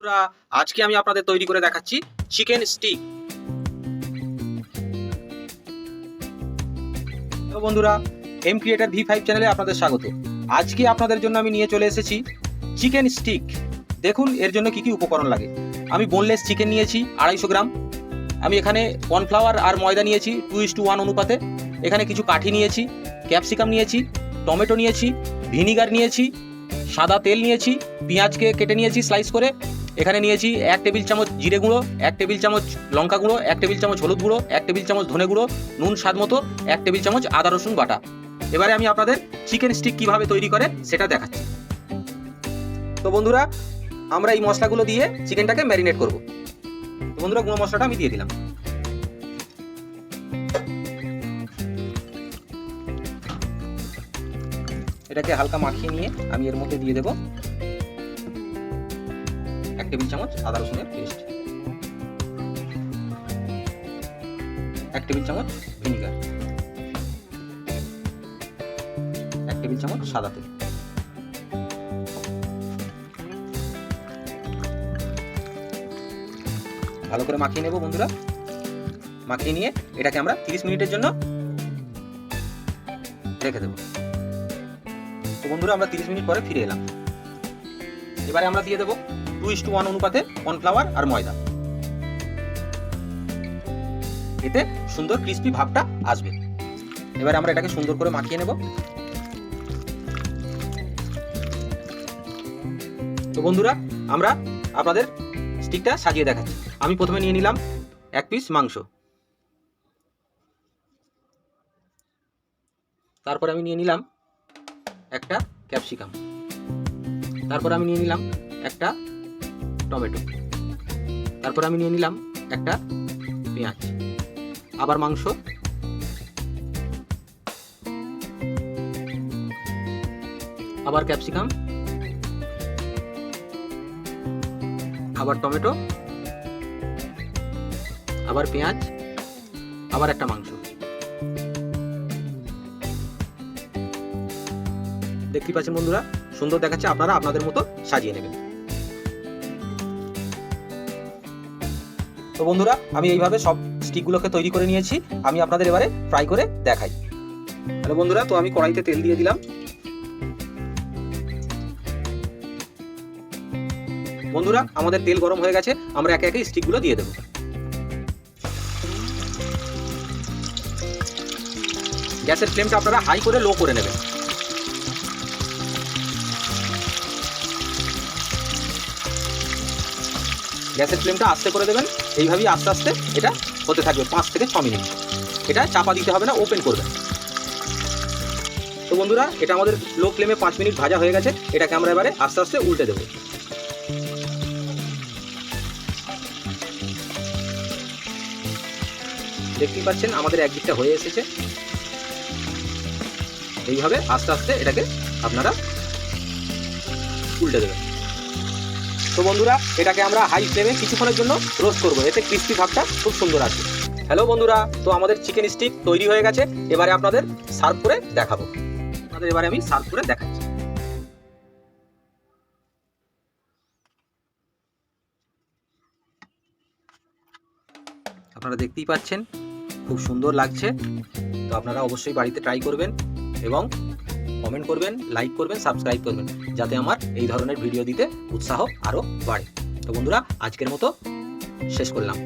বন্ধুরা, আজকে আমি আপনাদের তৈরি করে দেখাচ্ছি চিকেন স্টিক। তো বন্ধুরা, এম ক্রিয়েটার V5 চ্যানেলে আপনাদের স্বাগত। আজকে আপনাদের জন্য আমি নিয়ে চলে এসেছি চিকেন স্টিক। দেখুন এর জন্য কি কি উপকরণ লাগে। আমি বোনলেস চিকেন নিয়েছি 250 গ্রাম। আমি এখানে কর্নফ্লাওয়ার আর ময়দা নিয়েছি 2:1 অনুপাতে। এখানে কিছু কাঠি নিয়েছি, ক্যাপসিকাম নিয়েছি, টমেটো নিয়েছি, ভিনিগার নিয়েছি, সাদা তেল নিয়েছি, পেঁয়াজকে কেটে নিয়েছি স্লাইস করে। এখানে নিয়েছি 1 টেবিল চামচ জিরে গুঁড়ো, 1 টেবিল চামচ লঙ্কা গুঁড়ো, 1 টেবিল চামচ হলুদ গুঁড়ো, 1 টেবিল চামচ ধনে গুঁড়ো, নুন স্বাদ মতো, 1 টেবিল চামচ আদা রসুন বাটা। এবারে আমি আপনাদের চিকেন স্টিক কিভাবে তৈরি করে সেটা দেখাচ্ছি। তো বন্ধুরা, আমরা এই মশলাগুলো দিয়ে চিকেনটাকে ম্যারিনেট করব। তো বন্ধুরা, গুঁড়ো মশলাটা আমি দিয়ে দিলাম। এটাকে হালকা মাখিয়ে নিয়ে আমি এর মধ্যে দিয়ে দেব 1 টেবিল চামচ আদা রসুনের পেস্ট, 1 টেবিল চামচ ভিনিগার, 1 টেবিল চামচ সাদা তেল। ভালো করে মাখিয়ে নেব বন্ধুরা। মাখিয়ে নিয়ে এটাকে আমরা 30 মিনিটের জন্য রেখে দেব। তো বন্ধুরা, আমরা 30 মিনিট পরে ফিরে এলাম। এবারে আমরা দিয়ে দেব 2:1 অনুপাতে কর্নফ্লাওয়ার আর ময়দা। এতে সুন্দর ক্রিস্পি ভাবটা আসবে। এবারে আমরা এটাকে সুন্দর করে মাখিয়ে নেব। তো বন্ধুরা, আমরা আপনাদের স্টিকটা সাজিয়ে দেখাচ্ছি। আমি প্রথমে নিয়ে নিলাম 1 পিস মাংস। তারপর আমি নিয়ে নিলাম একটা ক্যাপসিকাম। তারপর আমি নিয়ে নিলাম একটা টমেটো। তারপর আমি নিয়ে নিলাম একটা পেঁয়াজ, আবার মাংস, আবার ক্যাপসিকাম, আবার টমেটো, আবার পেঁয়াজ, আবার একটা মাংস। দেখতে পাচ্ছেন বন্ধুরা, সুন্দর দেখাচ্ছে। আপনারা আপনাদের মতো সাজিয়ে নেবেন। তো বন্ধুরা, আমি এইভাবে সব স্টিকগুলোকে তৈরি করে নিয়েছি। আমি আপনাদের এবারে ফ্রাই করে দেখাই। হ্যালো বন্ধুরা, তো আমি কড়াইতে তেল দিয়ে দিলাম। বন্ধুরা, আমাদের তেল গরম হয়ে গেছে। আমরা একে একে স্টিকগুলো দিয়ে দেব। গ্যাসের ফ্লেমটা আপনারা হাই করে লো করে নেবেন। গ্যাসের ফ্লেমটা আস্তে করে দেবেন। এইভাবেই আস্তে আস্তে এটা হতে থাকবে 5 থেকে 6 মিনিট। এটা চাপা দিতে হবে না, ওপেন করবেন। তো বন্ধুরা, এটা আমাদের লো ফ্লেমে 5 মিনিট ভাজা হয়ে গেছে। এটাকে আমরা এবারে আস্তে আস্তে উল্টে দেব। দেখতেই পাচ্ছেন আমাদের একদিকটা হয়ে এসেছে। এইভাবে আস্তে আস্তে এটাকে আপনারা উল্টে দেবেন। তো বন্ধুরা, এটাকে আমরা হাই ফ্লেমে কিছুক্ষণের জন্য রোস্ট করব। এতে ক্রিস্পি ভাবটা খুব সুন্দর আসবে। হ্যালো বন্ধুরা, তো আমাদের চিকেন স্টিক তৈরি হয়ে গেছে। এবারে আপনাদের সার্ভ করে দেখাবো। এবারে আমি সার্ভ করে দেখাচ্ছি। আপনারা দেখতেই পাচ্ছেন খুব সুন্দর লাগছে। তো আপনারা অবশ্যই বাড়িতে ট্রাই করবেন এবং কমেন্ট করবেন, লাইক করবেন, সাবস্ক্রাইব করবেন, যাতে আমার এই ধরনের ভিডিও দিতে উৎসাহ আরও বাড়ে। তো বন্ধুরা, আজকের মতো শেষ করলাম।